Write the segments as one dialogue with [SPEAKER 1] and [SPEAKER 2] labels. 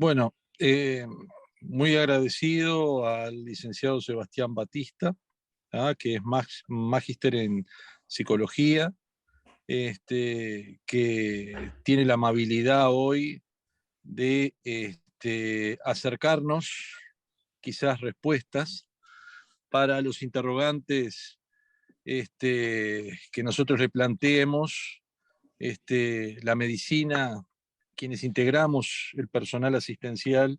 [SPEAKER 1] Bueno, muy agradecido al licenciado Sebastián Batista, que es magíster en psicología, que tiene la amabilidad hoy de acercarnos quizás respuestas para los interrogantes que nosotros le planteemos. La medicina, quienes integramos el personal asistencial,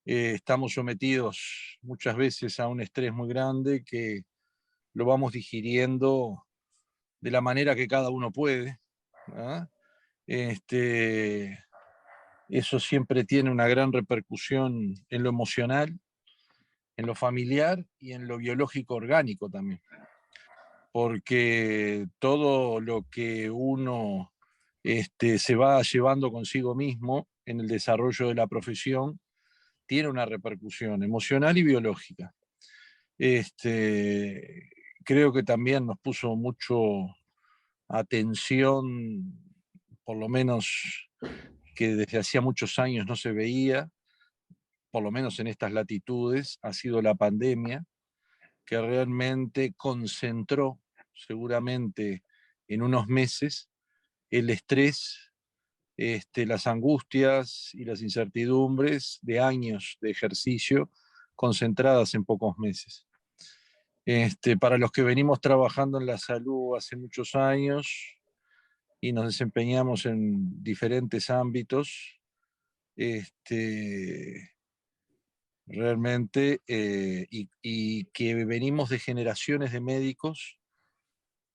[SPEAKER 1] estamos sometidos muchas veces a un estrés muy grande que lo vamos digiriendo de la manera que cada uno puede. ¿Ah? Eso siempre tiene una gran repercusión en lo emocional, en lo familiar y en lo biológico orgánico también. Porque todo lo que uno se va llevando consigo mismo en el desarrollo de la profesión tiene una repercusión emocional y biológica. Creo que también nos puso mucho atención, por lo menos que desde hacía muchos años no se veía, por lo menos en estas latitudes, ha sido la pandemia, que realmente concentró seguramente en unos meses el estrés, las angustias y las incertidumbres de años de ejercicio concentradas en pocos meses. Para los que venimos trabajando en la salud hace muchos años y nos desempeñamos en diferentes ámbitos, realmente, y que venimos de generaciones de médicos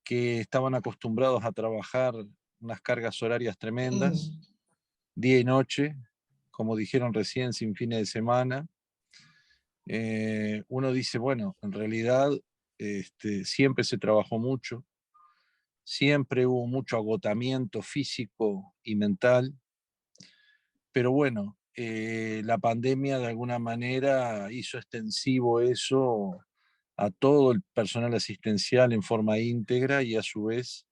[SPEAKER 1] que estaban acostumbrados a trabajar unas cargas horarias tremendas, día y noche, como dijeron recién, sin fines de semana. Uno dice, bueno, en realidad siempre se trabajó mucho, siempre hubo mucho agotamiento físico y mental, pero bueno, la pandemia de alguna manera hizo extensivo eso a todo el personal asistencial en forma íntegra y a su vez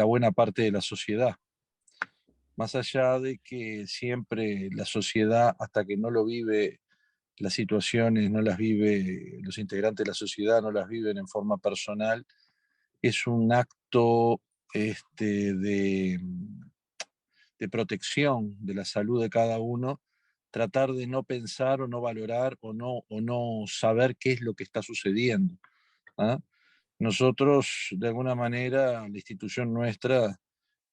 [SPEAKER 1] a buena parte de la sociedad. Más allá de que siempre la sociedad, hasta que no lo vive, las situaciones no las vive, los integrantes de la sociedad no las viven en forma personal, es un acto de protección de la salud de cada uno, tratar de no pensar o no valorar o no saber qué es lo que está sucediendo. ¿Ah? Nosotros, de alguna manera, la institución nuestra,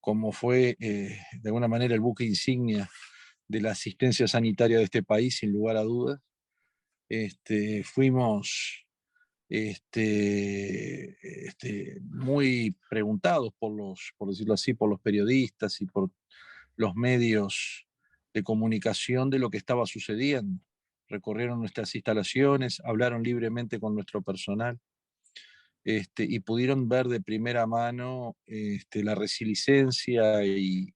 [SPEAKER 1] como fue de alguna manera el buque insignia de la asistencia sanitaria de este país, sin lugar a dudas, fuimos muy preguntados por decirlo así, por los periodistas y por los medios de comunicación de lo que estaba sucediendo. Recorrieron nuestras instalaciones, hablaron libremente con nuestro personal, y pudieron ver de primera mano la resiliencia y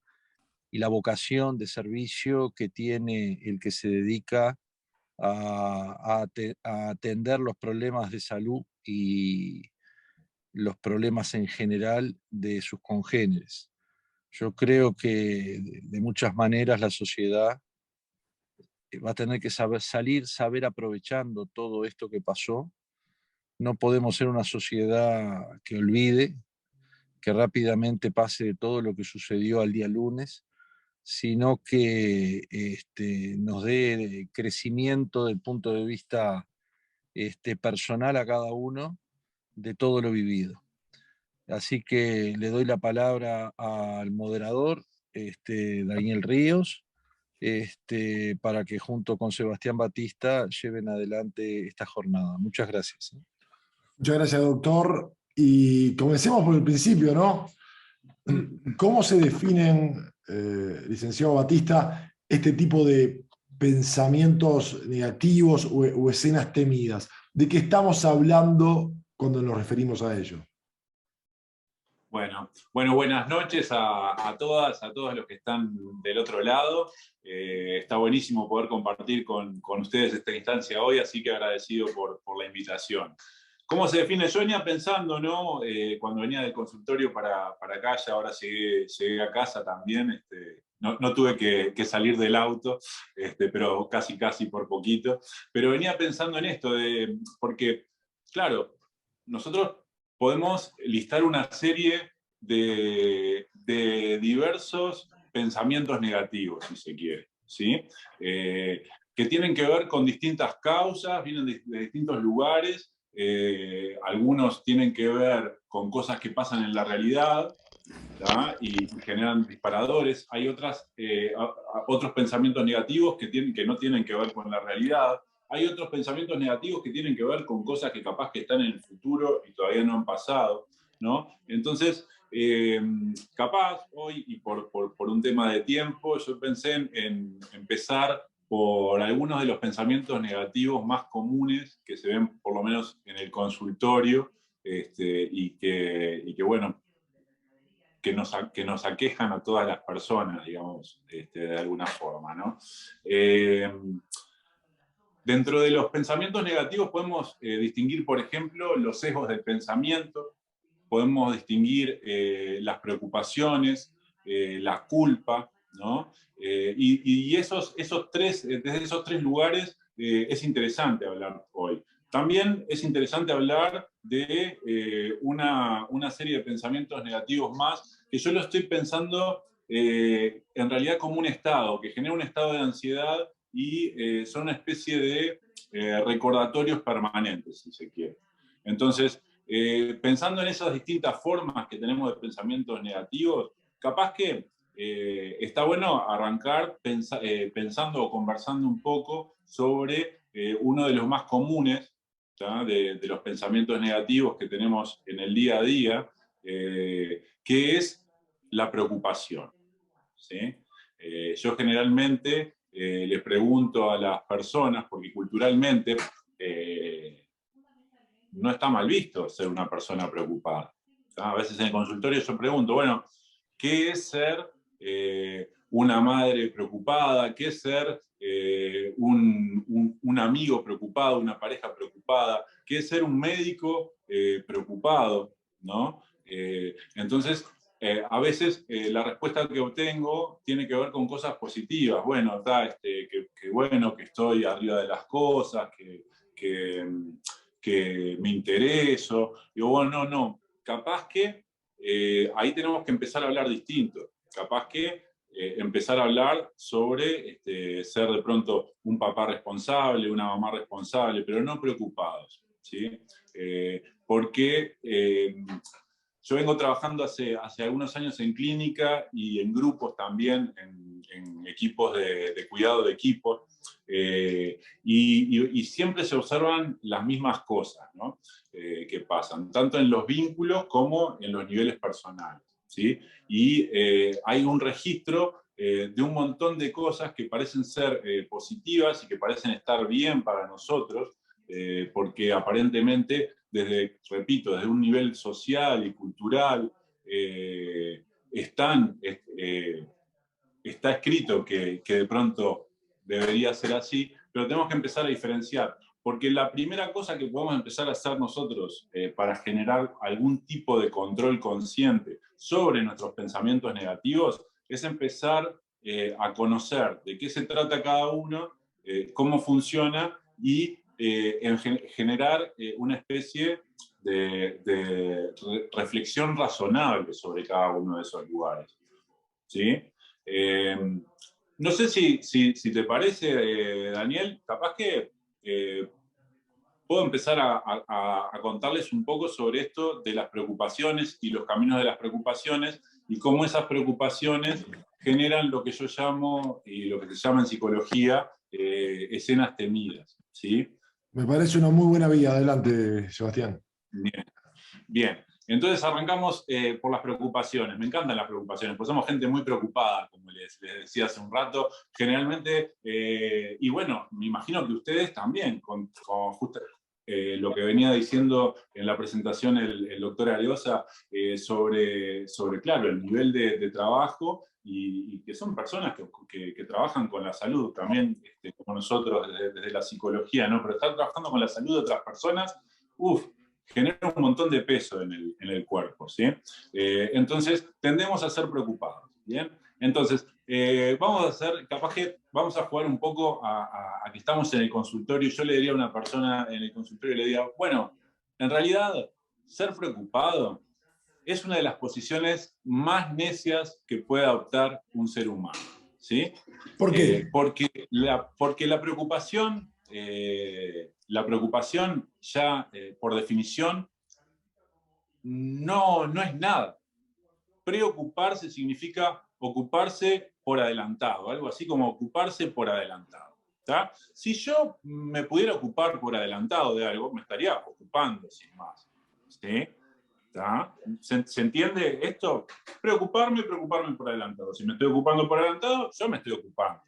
[SPEAKER 1] la vocación de servicio que tiene el que se dedica a atender los problemas de salud y los problemas en general de sus congéneres. Yo creo que de muchas maneras la sociedad va a tener que saber aprovechando todo esto que pasó. No podemos ser una sociedad que olvide, que rápidamente pase de todo lo que sucedió al día lunes, sino que nos dé crecimiento del punto de vista personal a cada uno de todo lo vivido. Así que le doy la palabra al moderador, Daniel Ríos, para que junto con Sebastián Batista lleven adelante esta jornada. Muchas gracias.
[SPEAKER 2] Muchas gracias, doctor. Y comencemos por el principio, ¿no? ¿Cómo se definen, licenciado Batista, este tipo de pensamientos negativos o escenas temidas? ¿De qué estamos hablando cuando nos referimos a ello?
[SPEAKER 3] Bueno, buenas noches a todas, a todos los que están del otro lado. Está buenísimo poder compartir con ustedes esta instancia hoy, así que agradecido por la invitación. ¿Cómo se define? Yo venía pensando, ¿no? Cuando venía del consultorio para acá, ya ahora llegué a casa también, no tuve que salir del auto, pero casi por poquito. Pero venía pensando en esto, porque, claro, nosotros podemos listar una serie de diversos pensamientos negativos, si se quiere, ¿sí? Que tienen que ver con distintas causas, vienen de distintos lugares, algunos tienen que ver con cosas que pasan en la realidad, ¿tá? Y generan disparadores. Hay otros pensamientos negativos que no tienen que ver con la realidad. Hay otros pensamientos negativos que tienen que ver con cosas que capaz que están en el futuro y todavía no han pasado, ¿no? Entonces, capaz hoy, y por un tema de tiempo, yo pensé en empezar por algunos de los pensamientos negativos más comunes que se ven por lo menos en el consultorio, y que bueno, que nos aquejan a todas las personas, digamos, de alguna forma, ¿no? Dentro de los pensamientos negativos podemos distinguir, por ejemplo, los sesgos del pensamiento, podemos distinguir las preocupaciones, la culpa, ¿no? Y desde esos tres lugares es interesante hablar hoy. También es interesante hablar de una serie de pensamientos negativos más, que yo lo estoy pensando en realidad como un estado, que genera un estado de ansiedad y son una especie de recordatorios permanentes, si se quiere. Entonces, pensando en esas distintas formas que tenemos de pensamientos negativos, capaz que está bueno arrancar pensando o conversando un poco sobre uno de los más comunes, de los pensamientos negativos que tenemos en el día a día, que es la preocupación, ¿sí? Yo generalmente les pregunto a las personas, porque culturalmente no está mal visto ser una persona preocupada. A veces en el consultorio yo pregunto, bueno, ¿qué es ser una madre preocupada? ¿Qué es ser un amigo preocupado, una pareja preocupada? ¿Qué es ser un médico preocupado? ¿No? Entonces, a veces la respuesta que obtengo tiene que ver con cosas positivas. Bueno, que bueno, que estoy arriba de las cosas, que me intereso. Digo, bueno, no. Capaz que ahí tenemos que empezar a hablar distinto. Capaz que empezar a hablar sobre ser de pronto un papá responsable, una mamá responsable, pero no preocupados, ¿sí? Porque yo vengo trabajando hace algunos años en clínica y en grupos también, en equipos de cuidado de equipos, y siempre se observan las mismas cosas, ¿no? Que pasan, tanto en los vínculos como en los niveles personales, ¿sí? Y hay un registro de un montón de cosas que parecen ser positivas y que parecen estar bien para nosotros, porque aparentemente, repito, desde un nivel social y cultural, está escrito que de pronto debería ser así, pero tenemos que empezar a diferenciar, porque la primera cosa que podemos empezar a hacer nosotros para generar algún tipo de control consciente sobre nuestros pensamientos negativos es empezar a conocer de qué se trata cada uno, cómo funciona y generar una especie de reflexión razonable sobre cada uno de esos lugares, ¿sí? No sé si te parece, Daniel, capaz que puedo empezar a contarles un poco sobre esto de las preocupaciones y los caminos de las preocupaciones y cómo esas preocupaciones generan lo que yo llamo, y lo que se llama en psicología, escenas temidas, ¿sí?
[SPEAKER 2] Me parece una muy buena vía. Adelante, Sebastián.
[SPEAKER 3] Bien. Bien, entonces arrancamos por las preocupaciones. Me encantan las preocupaciones, pues somos gente muy preocupada, como les decía hace un rato, generalmente, y bueno, me imagino que ustedes también, con justo lo que venía diciendo en la presentación el doctor Ariosa sobre, claro, el nivel de trabajo y que son personas que trabajan con la salud también, como nosotros desde la psicología, ¿no? Pero estar trabajando con la salud de otras personas, genera un montón de peso en el cuerpo, ¿sí? Entonces, tendemos a ser preocupados, ¿bien? Entonces, vamos a hacer, capaz que vamos a jugar un poco a que estamos en el consultorio. Yo le diría a una persona en el consultorio, le diría, bueno, en realidad, ser preocupado es una de las posiciones más necias que puede adoptar un ser humano, ¿sí?
[SPEAKER 2] ¿Por qué?
[SPEAKER 3] Porque la preocupación ya, por definición, no es nada. Preocuparse significa ocuparse por adelantado, algo así como ocuparse por adelantado. ¿Tá? Si yo me pudiera ocupar por adelantado de algo, me estaría ocupando sin más. ¿Sí? ¿Tá? ¿Se entiende esto? Preocuparme por adelantado. Si me estoy ocupando por adelantado, yo me estoy ocupando.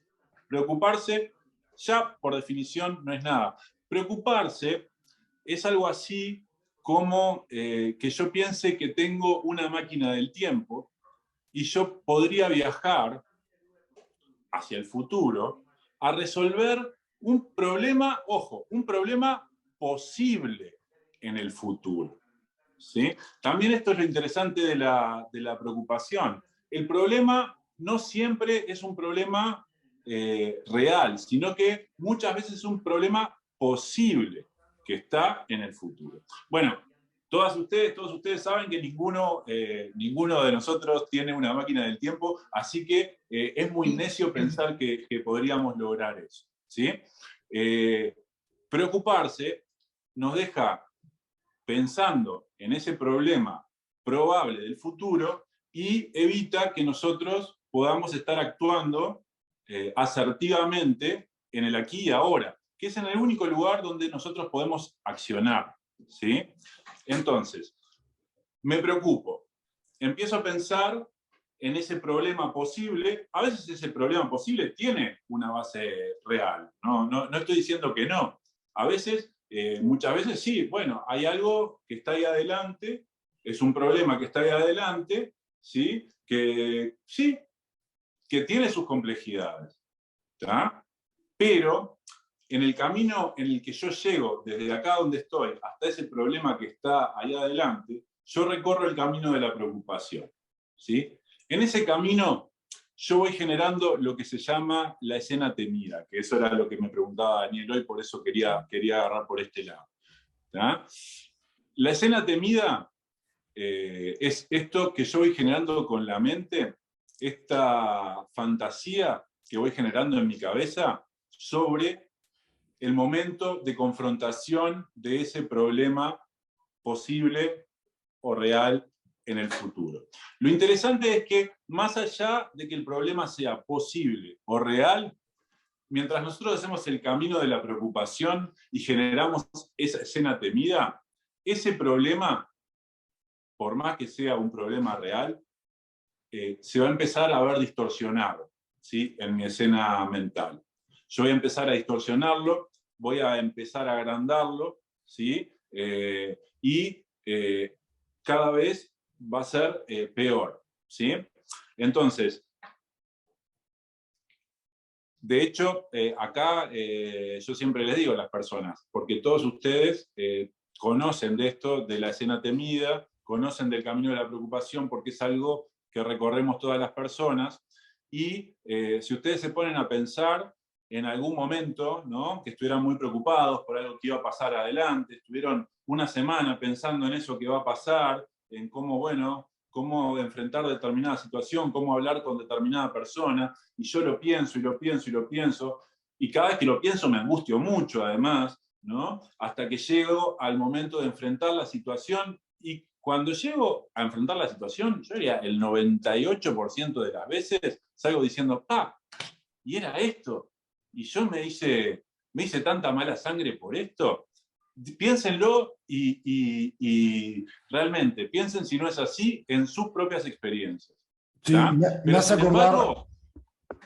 [SPEAKER 3] Preocuparse ya por definición no es nada. Preocuparse es algo así como que yo piense que tengo una máquina del tiempo y yo podría viajar hacia el futuro a resolver un problema, ojo, un problema posible en el futuro. ¿Sí? También esto es lo interesante de la preocupación. El problema no siempre es un problema real, sino que muchas veces es un problema posible que está en el futuro. Bueno, todos ustedes saben que ninguno de nosotros tiene una máquina del tiempo, así que es muy necio pensar que podríamos lograr eso. ¿Sí? Preocuparse nos deja pensando en ese problema probable del futuro y evita que nosotros podamos estar actuando asertivamente en el aquí y ahora, que es en el único lugar donde nosotros podemos accionar. ¿Sí? Entonces, me preocupo, empiezo a pensar en ese problema posible. A veces ese problema posible tiene una base real, no estoy diciendo que no. A veces, muchas veces sí, bueno, hay algo que está ahí adelante, es un problema que está ahí adelante, ¿sí? Que tiene sus complejidades, ¿tá? Pero en el camino en el que yo llego, desde acá donde estoy, hasta ese problema que está ahí adelante, yo recorro el camino de la preocupación, ¿sí? En ese camino yo voy generando lo que se llama la escena temida, que eso era lo que me preguntaba Daniel hoy, por eso quería agarrar por este lado. ¿Tá? La escena temida es esto que yo voy generando con la mente, esta fantasía que voy generando en mi cabeza sobre el momento de confrontación de ese problema posible o real en el futuro. Lo interesante es que, más allá de que el problema sea posible o real, mientras nosotros hacemos el camino de la preocupación y generamos esa escena temida, ese problema, por más que sea un problema real, se va a empezar a ver distorsionado, ¿sí? En mi escena mental. Yo voy a empezar a distorsionarlo, voy a empezar a agrandarlo, ¿sí? Y cada vez va a ser peor, ¿sí? Entonces, de hecho, acá yo siempre les digo a las personas, porque todos ustedes conocen de esto, de la escena temida, conocen del camino de la preocupación, porque es algo que recorremos todas las personas, y si ustedes se ponen a pensar en algún momento, ¿no?, que estuvieran muy preocupados por algo que iba a pasar adelante, estuvieron una semana pensando en eso que va a pasar, en cómo, bueno, cómo enfrentar determinada situación, cómo hablar con determinada persona, y yo lo pienso, y lo pienso, y lo pienso, y cada vez que lo pienso me angustio mucho, además, ¿no? Hasta que llego al momento de enfrentar la situación, y cuando llego a enfrentar la situación, yo diría el 98% de las veces salgo diciendo, y era esto, y yo me hice tanta mala sangre por esto. Piénsenlo y realmente piensen, si no es así, en sus propias experiencias.
[SPEAKER 2] Sí, me hace acordar.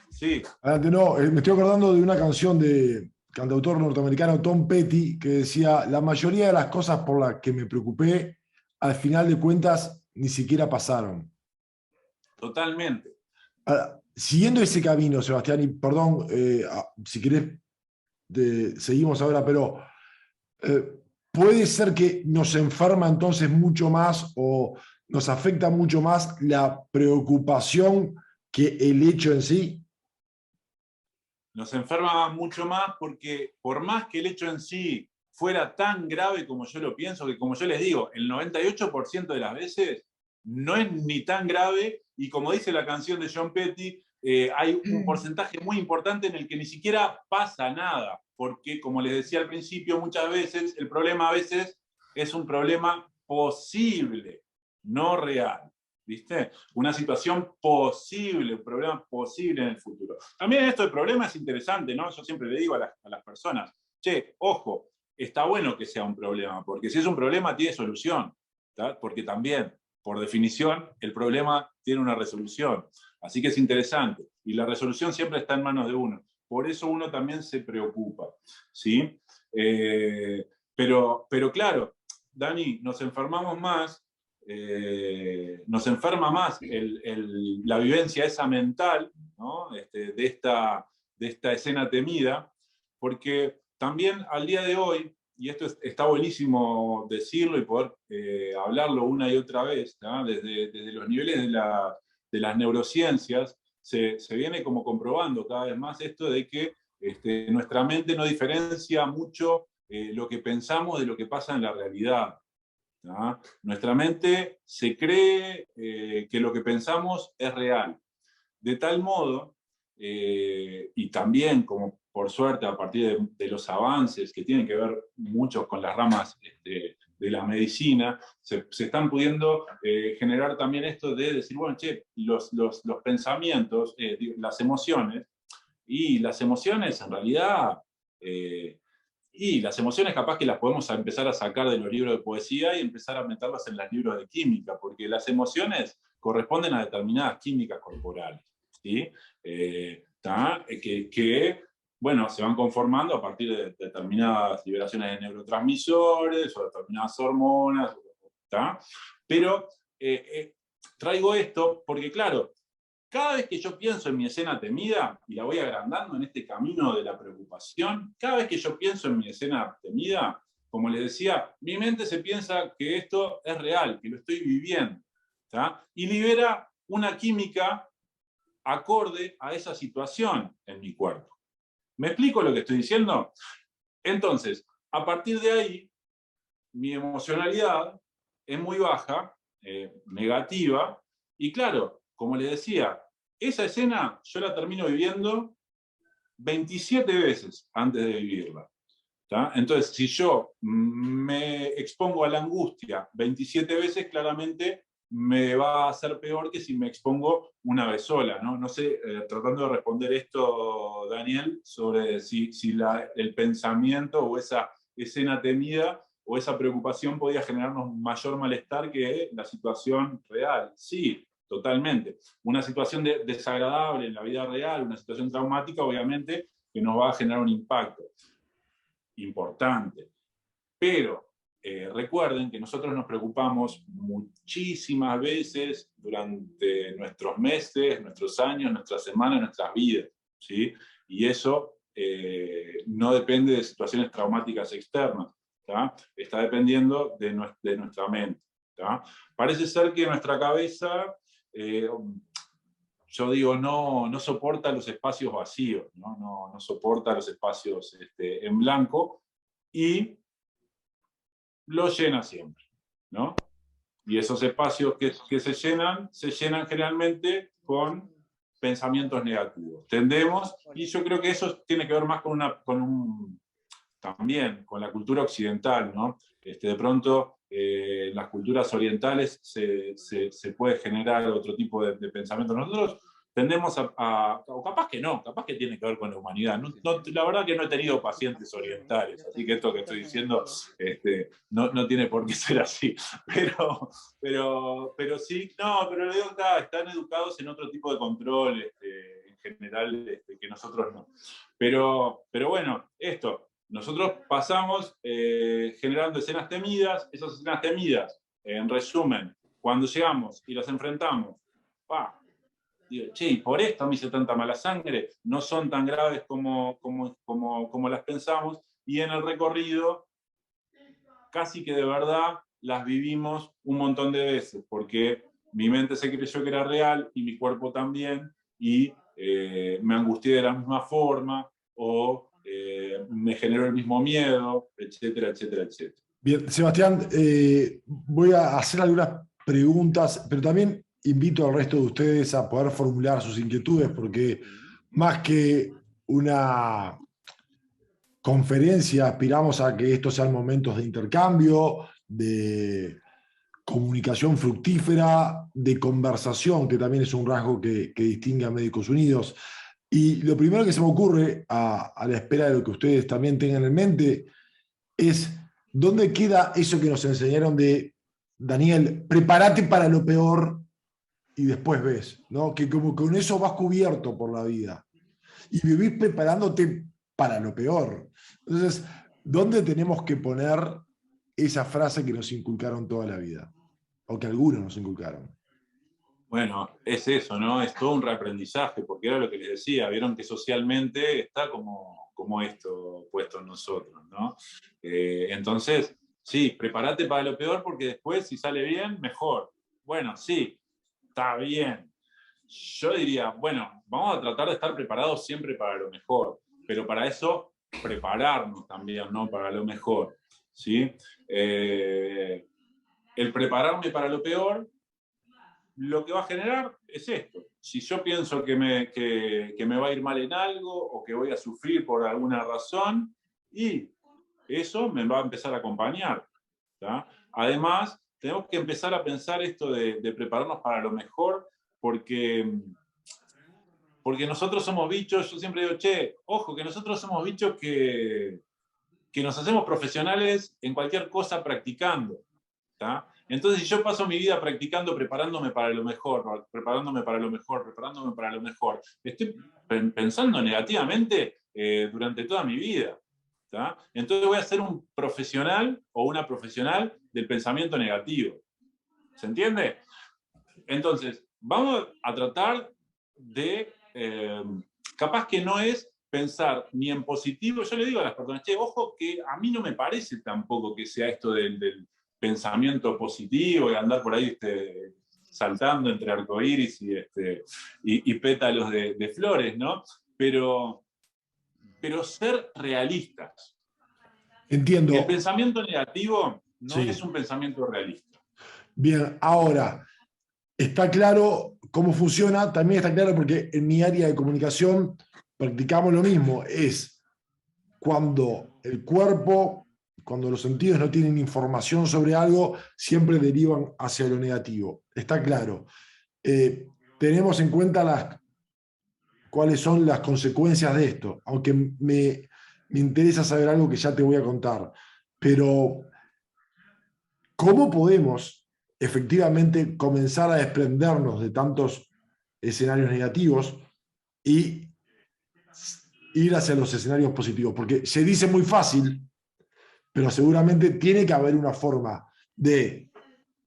[SPEAKER 3] Sí.
[SPEAKER 2] No, me estoy acordando de una canción de cantautor norteamericano Tom Petty que decía: la mayoría de las cosas por las que me preocupé, al final de cuentas, ni siquiera pasaron.
[SPEAKER 3] Totalmente.
[SPEAKER 2] Siguiendo ese camino, Sebastián, y perdón, si querés, seguimos ahora, pero puede ser que nos enferma entonces mucho más o nos afecta mucho más la preocupación que el hecho en sí?
[SPEAKER 3] Nos enferma mucho más porque por más que el hecho en sí fuera tan grave como yo lo pienso, que como yo les digo, el 98% de las veces no es ni tan grave, y como dice la canción de John Petty, hay un porcentaje muy importante en el que ni siquiera pasa nada, porque como les decía al principio, muchas veces el problema a veces es un problema posible, no real. ¿Viste? Una situación posible, un problema posible en el futuro. También esto del problema es interesante, ¿no? Yo siempre le digo a las personas, che, ojo, está bueno que sea un problema, porque si es un problema tiene solución, ¿tá? Porque también, por definición, el problema tiene una resolución. Así que es interesante. Y la resolución siempre está en manos de uno. Por eso uno también se preocupa, ¿sí? Pero claro, Dani, nos enfermamos más. Nos enferma más la vivencia esa mental, ¿no? de esta escena temida, porque también al día de hoy, y esto está buenísimo decirlo y poder hablarlo una y otra vez, ¿no? desde los niveles de las neurociencias, se viene como comprobando cada vez más esto de que nuestra mente no diferencia mucho lo que pensamos de lo que pasa en la realidad. ¿no? Nuestra mente se cree que lo que pensamos es real. De tal modo, y también como por suerte a partir de los avances que tienen que ver muchos con las ramas de la medicina, se están pudiendo generar también esto de decir, bueno, che, los pensamientos, las emociones en realidad... y las emociones capaz que las podemos empezar a sacar de los libros de poesía y empezar a meterlas en los libros de química, porque las emociones corresponden a determinadas químicas corporales, ¿sí? Que, bueno, se van conformando a partir de determinadas liberaciones de neurotransmisores o determinadas hormonas, ¿tá? Pero traigo esto porque, claro, cada vez que yo pienso en mi escena temida, y la voy agrandando en este camino de la preocupación, cada vez que yo pienso en mi escena temida, como les decía, mi mente se piensa que esto es real, que lo estoy viviendo, ¿tá? Y libera una química acorde a esa situación en mi cuerpo. ¿Me explico lo que estoy diciendo? Entonces, a partir de ahí, mi emocionalidad es muy baja, negativa, y claro, como les decía, esa escena yo la termino viviendo 27 veces antes de vivirla. ¿tá? Entonces, si yo me expongo a la angustia 27 veces, claramente me va a hacer peor que si me expongo una vez sola. No sé, tratando de responder esto, Daniel, sobre si el pensamiento o esa escena temida o esa preocupación podía generarnos mayor malestar que la situación real. Sí, totalmente. Una situación desagradable en la vida real, una situación traumática, obviamente, que nos va a generar un impacto importante. Pero recuerden que nosotros nos preocupamos muchísimas veces durante nuestros meses, nuestros años, nuestras semanas, nuestras vidas, ¿sí? Y eso no depende de situaciones traumáticas externas, ¿tá? Está dependiendo de nuestra mente, ¿tá? Parece ser que nuestra cabeza, yo digo, no soporta los espacios vacíos, no soporta los espacios en blanco, y lo llena siempre, ¿no? Y esos espacios que se llenan generalmente con pensamientos negativos. Tendemos, y yo creo que eso tiene que ver más también con la cultura occidental, ¿no? De pronto, en las culturas orientales se puede generar otro tipo de pensamiento. Nosotros tendemos o capaz que tiene que ver con la humanidad. La verdad que no he tenido pacientes orientales, así que esto que estoy diciendo no tiene por qué ser así. Pero sí, pero le digo, están educados en otro tipo de control, en general, que nosotros no. Pero bueno, nosotros pasamos generando escenas temidas, esas escenas temidas, en resumen, cuando llegamos y las enfrentamos, digo, che, y por esto me hice tanta mala sangre, no son tan graves como las pensamos, y en el recorrido casi que de verdad las vivimos un montón de veces, porque mi mente se creyó que era real y mi cuerpo también, y me angustié de la misma forma, o me generó el mismo miedo, etcétera, etcétera, etcétera.
[SPEAKER 2] Bien, Sebastián, voy a hacer algunas preguntas, pero también invito al resto de ustedes a poder formular sus inquietudes, porque más que una conferencia, aspiramos a que estos sean momentos de intercambio, de comunicación fructífera, de conversación, que también es un rasgo que distingue a Médicos Unidos. Y lo primero que se me ocurre, a la espera de lo que ustedes también tengan en mente, es dónde queda eso que nos enseñaron de, Daniel, prepárate para lo peor y después ves, ¿no? Que como con eso vas cubierto por la vida y vivís preparándote para lo peor. Entonces, ¿dónde tenemos que poner esa frase que nos inculcaron toda la vida? O que algunos nos inculcaron.
[SPEAKER 3] Bueno, es eso, ¿no? Es todo un reaprendizaje, porque era lo que les decía, vieron que socialmente está como esto puesto en nosotros, ¿no? Entonces, sí, prepárate para lo peor porque después, si sale bien, mejor. Bueno, sí, está bien. Yo diría, bueno, vamos a tratar de estar preparados siempre para lo mejor, pero para eso prepararnos también, ¿no? Para lo mejor, ¿sí? El prepararme para lo peor lo que va a generar es esto. Si yo pienso que me va a ir mal en algo o que voy a sufrir por alguna razón, y eso me va a empezar a acompañar, ¿tá? Además, tenemos que empezar a pensar esto de prepararnos para lo mejor, porque nosotros somos bichos, yo siempre digo, che, ojo, que nosotros somos bichos que nos hacemos profesionales en cualquier cosa practicando, ¿tá? Entonces, si yo paso mi vida practicando, preparándome para lo mejor, preparándome para lo mejor, preparándome para lo mejor, estoy pensando negativamente durante toda mi vida, ¿tá? Entonces voy a ser un profesional o una profesional del pensamiento negativo. ¿Se entiende? Entonces, vamos a tratar de, capaz que no es pensar ni en positivo, yo le digo a las personas, che, ojo que a mí no me parece tampoco que sea esto del pensamiento positivo y andar por ahí saltando entre arcoíris y pétalos de flores, ¿no? Pero ser realistas.
[SPEAKER 2] Entiendo.
[SPEAKER 3] El pensamiento negativo no
[SPEAKER 2] Sí.
[SPEAKER 3] es un pensamiento realista.
[SPEAKER 2] Bien, ahora, está claro cómo funciona, también está claro porque en mi área de comunicación practicamos lo mismo, es cuando el cuerpo, cuando los sentidos no tienen información sobre algo, siempre derivan hacia lo negativo. Está claro. Tenemos en cuenta cuáles son las consecuencias de esto, aunque me interesa saber algo que ya te voy a contar. Pero, ¿cómo podemos efectivamente comenzar a desprendernos de tantos escenarios negativos y ir hacia los escenarios positivos? Porque se dice muy fácil, pero seguramente tiene que haber una forma de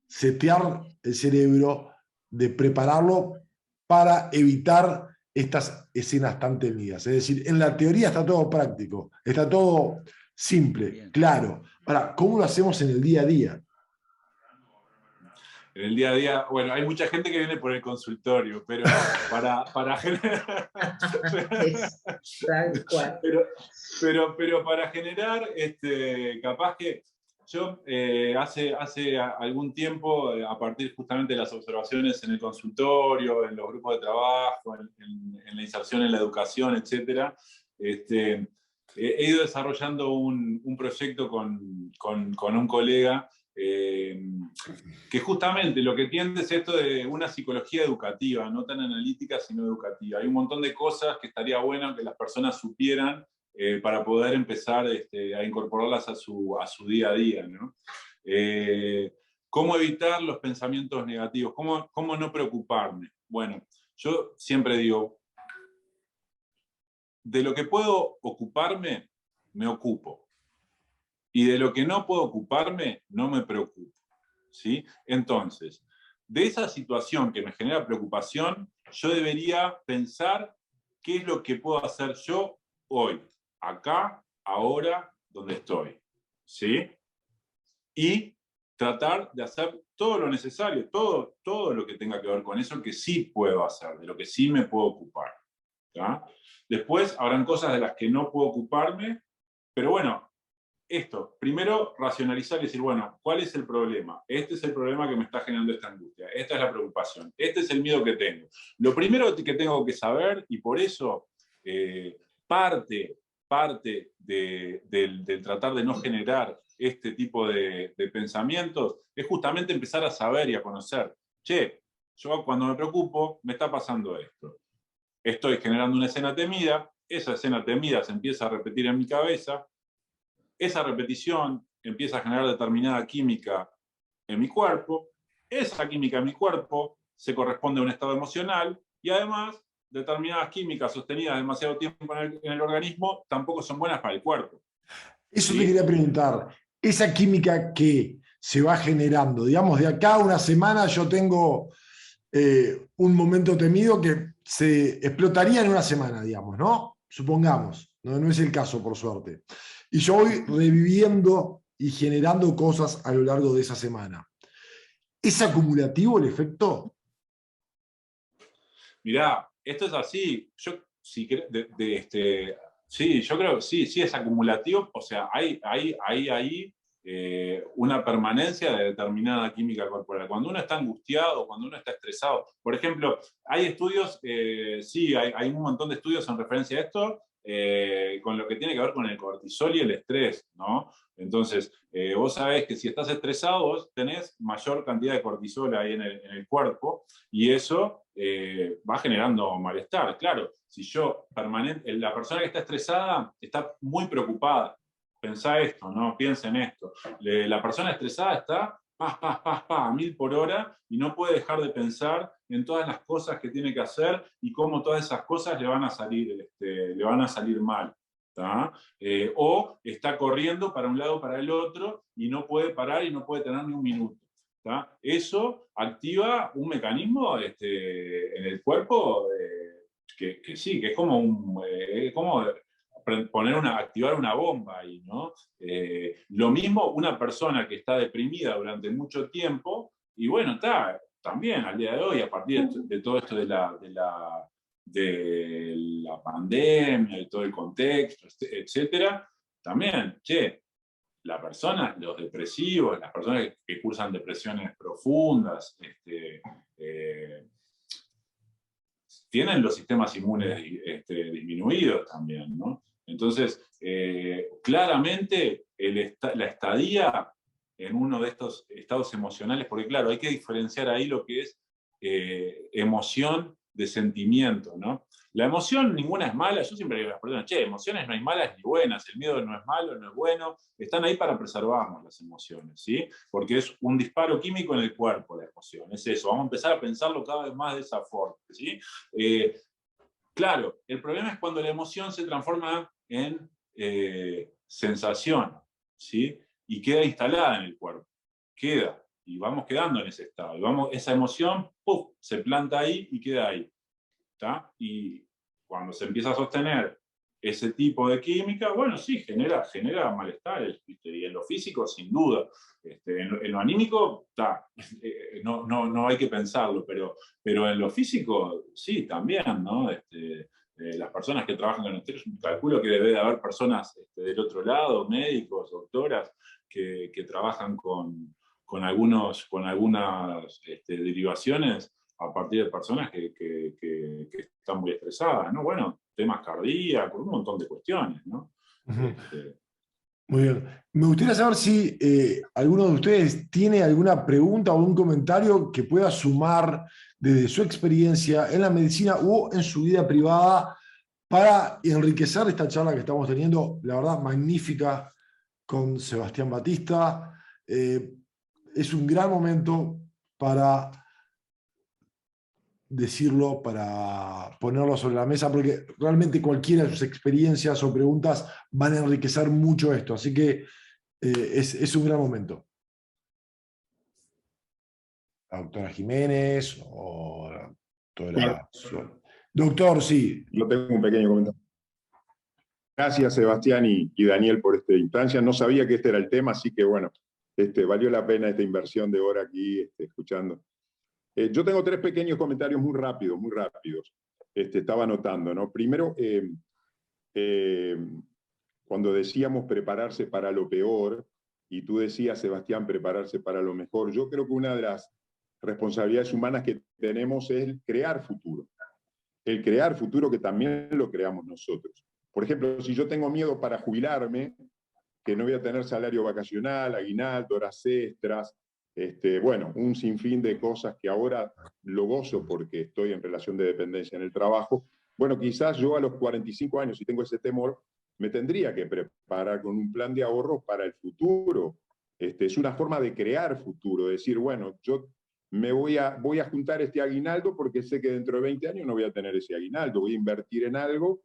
[SPEAKER 2] setear el cerebro, de prepararlo para evitar estas escenas tan temidas. Es decir, en la teoría está todo práctico, está todo simple, claro. Ahora, ¿cómo lo hacemos en el día a día?
[SPEAKER 3] En el día a día, bueno, hay mucha gente que viene por el consultorio, pero para generar... pero para generar, capaz que yo hace algún tiempo, a partir justamente de las observaciones en el consultorio, en los grupos de trabajo, en la inserción en la educación, etc., he ido desarrollando un proyecto con un colega que justamente lo que tiende es esto de una psicología educativa, no tan analítica, sino educativa. Hay un montón de cosas que estaría bueno que las personas supieran para poder empezar a incorporarlas a su día a día, ¿no? ¿Cómo evitar los pensamientos negativos? ¿Cómo no preocuparme? Bueno, yo siempre digo, de lo que puedo ocuparme, me ocupo. Y de lo que no puedo ocuparme, no me preocupo, ¿sí? Entonces, de esa situación que me genera preocupación, yo debería pensar qué es lo que puedo hacer yo hoy, acá, ahora, donde estoy, ¿sí? Y tratar de hacer todo lo necesario, todo lo que tenga que ver con eso que sí puedo hacer, de lo que sí me puedo ocupar. ¿Tá? Después habrán cosas de las que no puedo ocuparme, pero bueno, esto, primero racionalizar y decir, bueno, ¿cuál es el problema? Este es el problema que me está generando esta angustia, esta es la preocupación, este es el miedo que tengo. Lo primero que tengo que saber, y por eso parte del tratar de no generar este tipo de pensamientos, es justamente empezar a saber y a conocer, che, yo cuando me preocupo me está pasando esto. Estoy generando una escena temida, esa escena temida se empieza a repetir en mi cabeza, esa repetición empieza a generar determinada química en mi cuerpo, esa química en mi cuerpo se corresponde a un estado emocional y además determinadas químicas sostenidas demasiado tiempo en el organismo tampoco son buenas para el cuerpo.
[SPEAKER 2] Eso
[SPEAKER 3] ¿Sí?
[SPEAKER 2] te quería preguntar, esa química que se va generando, digamos, de acá a una semana yo tengo un momento temido que se explotaría en una semana, digamos, ¿no? Supongamos, no es el caso, por suerte. Y yo voy reviviendo y generando cosas a lo largo de esa semana. ¿Es acumulativo el efecto?
[SPEAKER 3] Mirá, esto es así. Sí, yo creo que sí es acumulativo. O sea, hay una permanencia de determinada química corporal. Cuando uno está angustiado, cuando uno está estresado, por ejemplo, hay estudios, hay un montón de estudios en referencia a esto, con lo que tiene que ver con el cortisol y el estrés, ¿no? Entonces, vos sabés que si estás estresado, vos tenés mayor cantidad de cortisol ahí en el cuerpo, y eso va generando malestar. Claro, si la persona que está estresada está muy preocupada. Pensá esto, ¿no? Piensa en esto. La persona estresada está a 1000 por hora y no puede dejar de pensar en todas las cosas que tiene que hacer y cómo todas esas cosas le van a salir mal. O está corriendo para un lado para el otro y no puede parar y no puede tener ni un minuto. ¿Tá? Eso activa un mecanismo en el cuerpo que sí, que es como activar una bomba ahí, ¿no? Lo mismo una persona que está deprimida durante mucho tiempo, y bueno, está también al día de hoy, a partir de todo esto de la pandemia, de todo el contexto, etcétera, también, la persona, los depresivos, las personas que cursan depresiones profundas, tienen los sistemas inmunes disminuidos también, ¿no? Entonces, claramente la estadía en uno de estos estados emocionales, porque claro, hay que diferenciar ahí lo que es emoción de sentimiento, ¿no? La emoción ninguna es mala. Yo siempre digo a las personas, emociones no hay malas ni buenas, el miedo no es malo, no es bueno, están ahí para preservarnos las emociones, ¿sí? Porque es un disparo químico en el cuerpo la emoción, es eso, vamos a empezar a pensarlo cada vez más de esa forma, ¿sí? Claro, el problema es cuando la emoción se transforma en sensación, ¿sí? Y queda instalada en el cuerpo, y vamos quedando en ese estado, esa emoción, ¡puf!, se planta ahí y queda ahí. ¿Tá? Y cuando se empieza a sostener ese tipo de química, bueno, sí, genera malestar, y en lo físico, sin duda. En lo anímico, no hay que pensarlo, pero en lo físico, sí, también, ¿no? Las personas que trabajan con nosotros, calculo que debe de haber personas del otro lado, médicos, doctoras, que trabajan con algunas derivaciones a partir de personas que están muy estresadas, ¿no? Bueno, temas cardíacos, un montón de cuestiones, ¿no?
[SPEAKER 2] Muy bien. Me gustaría saber si alguno de ustedes tiene alguna pregunta o un comentario que pueda sumar desde su experiencia en la medicina o en su vida privada para enriquecer esta charla que estamos teniendo, la verdad, magnífica, con Sebastián Batista. Es un gran momento para decirlo, para ponerlo sobre la mesa, porque realmente cualquiera de sus experiencias o preguntas van a enriquecer mucho esto. Así que es un gran momento. La doctora Jiménez o la doctora... Doctor, sí.
[SPEAKER 4] Yo tengo un pequeño comentario. Gracias, Sebastián y Daniel, por esta instancia. No sabía que este era el tema, así que bueno, Valió la pena esta inversión de hora aquí escuchando. Yo tengo 3 pequeños comentarios muy rápidos, muy rápidos. Estaba anotando, ¿no? Primero, cuando decíamos prepararse para lo peor, y tú decías, Sebastián, prepararse para lo mejor, yo creo que una de las responsabilidades humanas que tenemos es el crear futuro. El crear futuro que también lo creamos nosotros. Por ejemplo, si yo tengo miedo para jubilarme, que no voy a tener salario vacacional, aguinaldo, horas extras, bueno, un sinfín de cosas que ahora lo gozo porque estoy en relación de dependencia en el trabajo. Bueno, quizás yo a los 45 años, si tengo ese temor, me tendría que preparar con un plan de ahorro para el futuro. Es una forma de crear futuro, de decir, bueno, yo voy a juntar este aguinaldo porque sé que dentro de 20 años no voy a tener ese aguinaldo, voy a invertir en algo.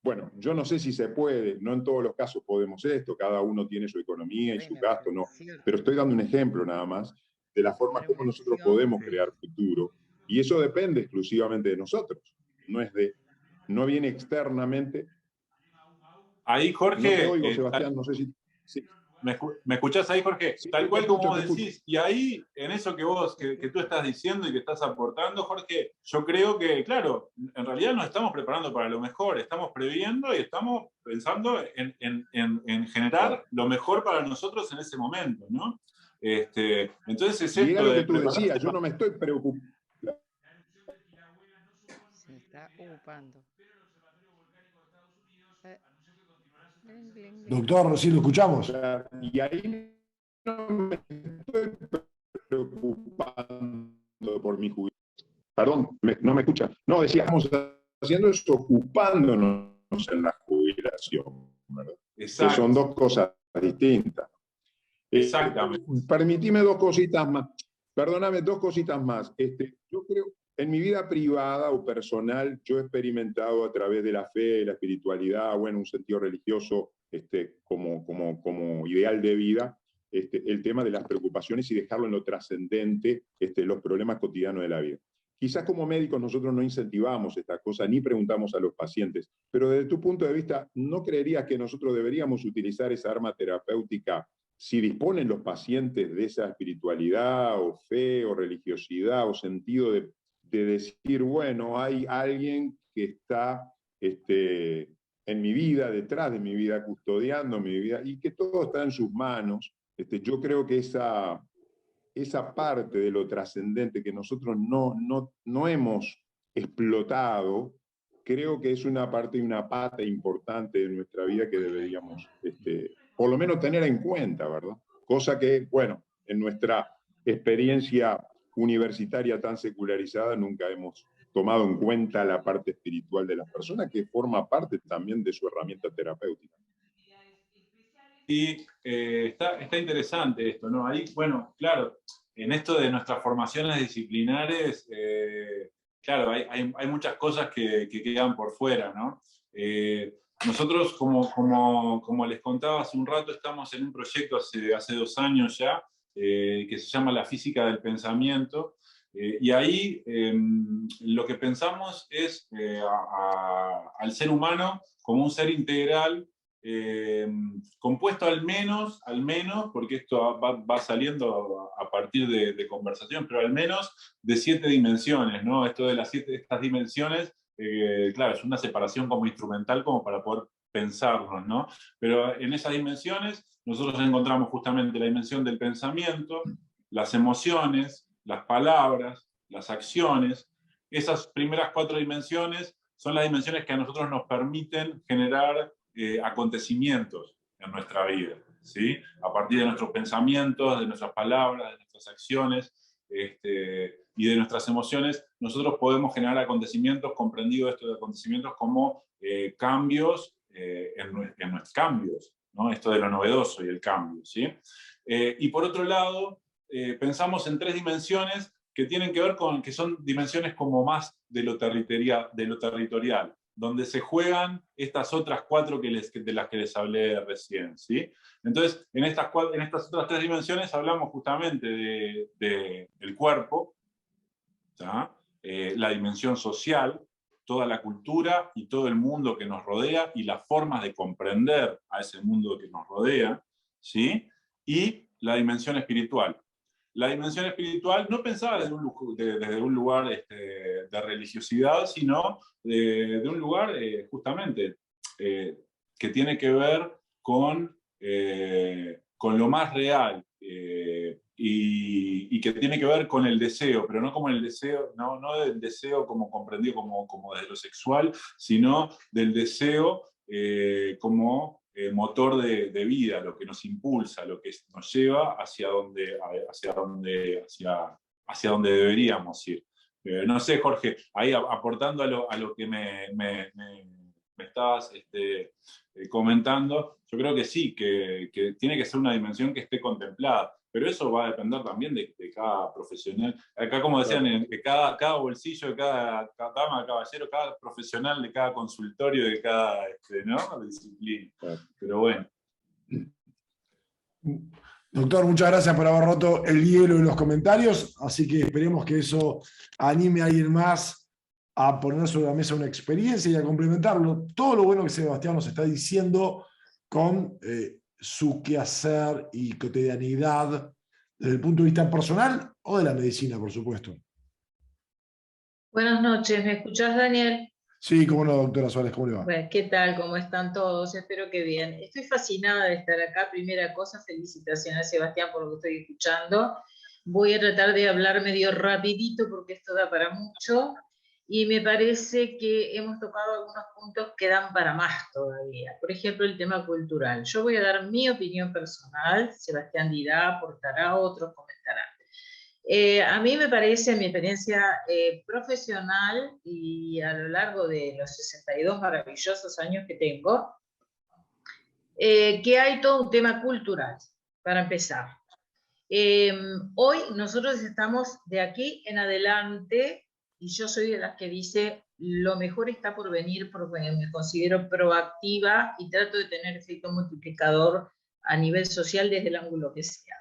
[SPEAKER 4] Bueno, yo no sé si se puede, no en todos los casos podemos esto, cada uno tiene su economía y su gasto, no, pero estoy dando un ejemplo nada más de la forma como nosotros podemos crear futuro, y eso depende exclusivamente de nosotros, no viene externamente.
[SPEAKER 3] Ahí, Jorge...
[SPEAKER 4] No te oigo, Sebastián, no sé si...
[SPEAKER 3] ¿Me escuchás ahí, Jorge?
[SPEAKER 4] Sí,
[SPEAKER 3] tal cual como vos
[SPEAKER 4] escucho.
[SPEAKER 3] decís. Y ahí, en eso que tú estás diciendo y que estás aportando, Jorge, yo creo que, claro, en realidad nos estamos preparando para lo mejor, estamos previendo y estamos pensando en generar lo mejor para nosotros en ese momento, ¿no? Entonces es
[SPEAKER 4] y era
[SPEAKER 3] esto
[SPEAKER 4] lo
[SPEAKER 3] de
[SPEAKER 4] que tú decías, yo no me estoy preocupando.
[SPEAKER 5] Se está ocupando.
[SPEAKER 2] Doctor, ¿sí lo escuchamos?
[SPEAKER 4] Y ahí no me estoy preocupando por mi jubilación. Perdón, ¿no me escucha? No, decíamos, haciendo es ocupándonos en la jubilación, ¿verdad?
[SPEAKER 3] Exacto.
[SPEAKER 4] Que son 2 cosas distintas.
[SPEAKER 3] Exactamente.
[SPEAKER 4] Permitime 2 cositas más. Perdóname, 2 cositas más. Yo creo, en mi vida privada o personal, yo he experimentado a través de la fe, la espiritualidad, bueno, un sentido religioso como ideal de vida, el tema de las preocupaciones y dejarlo en lo trascendente, los problemas cotidianos de la vida. Quizás como médicos nosotros no incentivamos esta cosa, ni preguntamos a los pacientes, pero desde tu punto de vista, ¿no creerías que nosotros deberíamos utilizar esa arma terapéutica si disponen los pacientes de esa espiritualidad o fe o religiosidad o sentido de decir, bueno, hay alguien que está en mi vida, detrás de mi vida, custodiando mi vida, y que todo está en sus manos? Yo creo que esa parte de lo trascendente que nosotros no hemos explotado, creo que es una parte y una pata importante de nuestra vida que deberíamos, por lo menos, tener en cuenta, ¿verdad? Cosa que, bueno, en nuestra experiencia universitaria tan secularizada nunca hemos tomado en cuenta la parte espiritual de las personas, que forma parte también de su herramienta terapéutica.
[SPEAKER 3] Y está interesante esto, ¿no? Ahí, bueno, claro, en esto de nuestras formaciones disciplinares, claro, hay muchas cosas que quedan por fuera, ¿no? Nosotros, como les contaba hace un rato, estamos en un proyecto hace 2 años ya, que se llama La Física del Pensamiento, y ahí lo que pensamos es al ser humano como un ser integral, compuesto al menos, porque esto va saliendo a partir de conversación, pero al menos de 7 dimensiones, ¿no? Esto de estas dimensiones, claro, es una separación como instrumental como para poder pensarnos, ¿no? Pero en esas dimensiones nosotros encontramos justamente la dimensión del pensamiento, las emociones, las palabras, las acciones. Esas primeras 4 dimensiones son las dimensiones que a nosotros nos permiten generar acontecimientos en nuestra vida, ¿sí? A partir de nuestros pensamientos, de nuestras palabras, de nuestras acciones y de nuestras emociones, nosotros podemos generar acontecimientos, comprendido esto de acontecimientos como cambios en nuestros cambios, ¿no? Esto de lo novedoso y el cambio, ¿sí? Y por otro lado, pensamos en 3 dimensiones que tienen que ver que son dimensiones como más de lo territorial, donde se juegan estas otras 4 de las que les hablé recién, ¿sí? Entonces, en estas otras 3 dimensiones hablamos justamente del cuerpo, ¿tá? La dimensión social, toda la cultura y todo el mundo que nos rodea y las formas de comprender a ese mundo que nos rodea, ¿sí? Y la dimensión espiritual. La dimensión espiritual no pensaba desde un lugar de religiosidad, sino de un lugar justamente que tiene que ver con lo más real y que tiene que ver con el deseo, pero no como el deseo, no del deseo como comprendido como desde lo sexual, sino del deseo como motor de vida, lo que nos impulsa, lo que nos lleva hacia donde deberíamos ir. No sé, Jorge, ahí aportando a lo que me estabas comentando, yo creo que sí, que tiene que ser una dimensión que esté contemplada, pero eso va a depender también de cada profesional. Acá, como decían, que cada bolsillo de cada dama, caballero, cada profesional de cada consultorio, de cada ¿no? disciplina. Pero bueno.
[SPEAKER 2] Doctor, muchas gracias por haber roto el hielo en los comentarios, así que esperemos que eso anime a alguien más a poner sobre la mesa una experiencia y a complementarlo. Todo lo bueno que Sebastián nos está diciendo con su quehacer y cotidianidad desde el punto de vista personal o de la medicina, por supuesto.
[SPEAKER 6] Buenas noches, ¿me escuchás, Daniel?
[SPEAKER 2] Sí, cómo no, doctora Suárez, ¿cómo le va?
[SPEAKER 6] Bueno, ¿qué tal? ¿Cómo están todos? Espero que bien. Estoy fascinada de estar acá. Primera cosa, felicitaciones, Sebastián, por lo que estoy escuchando. Voy a tratar de hablar medio rapidito porque esto da para mucho. Y me parece que hemos tocado algunos puntos que dan para más todavía. Por ejemplo, el tema cultural. Yo voy a dar mi opinión personal. Sebastián dirá, aportará, otros comentarán. A mí me parece, en mi experiencia profesional y a lo largo de los 62 maravillosos años que tengo, que hay todo un tema cultural, para empezar. Hoy nosotros estamos de aquí en adelante, y yo soy de las que dice, lo mejor está por venir porque me considero proactiva y trato de tener efecto multiplicador a nivel social desde el ángulo que sea.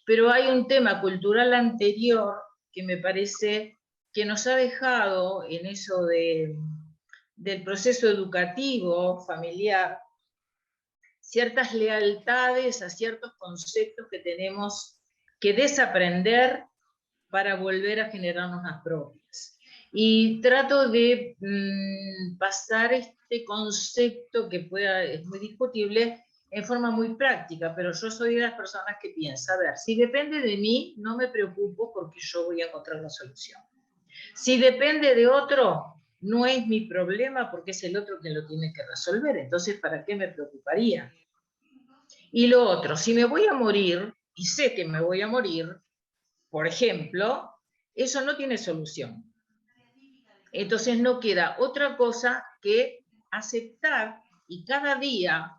[SPEAKER 6] Pero hay un tema cultural anterior que me parece que nos ha dejado en eso del proceso educativo, familiar, ciertas lealtades a ciertos conceptos que tenemos que desaprender para volver a generarnos las propias. Y trato de pasar este concepto que es muy discutible, en forma muy práctica, pero yo soy de las personas que piensa, a ver, si depende de mí, no me preocupo porque yo voy a encontrar la solución. Si depende de otro, no es mi problema porque es el otro que lo tiene que resolver, entonces, ¿para qué me preocuparía? Y lo otro, si me voy a morir, y sé que me voy a morir, por ejemplo, eso no tiene solución. Entonces no queda otra cosa que aceptar, y cada día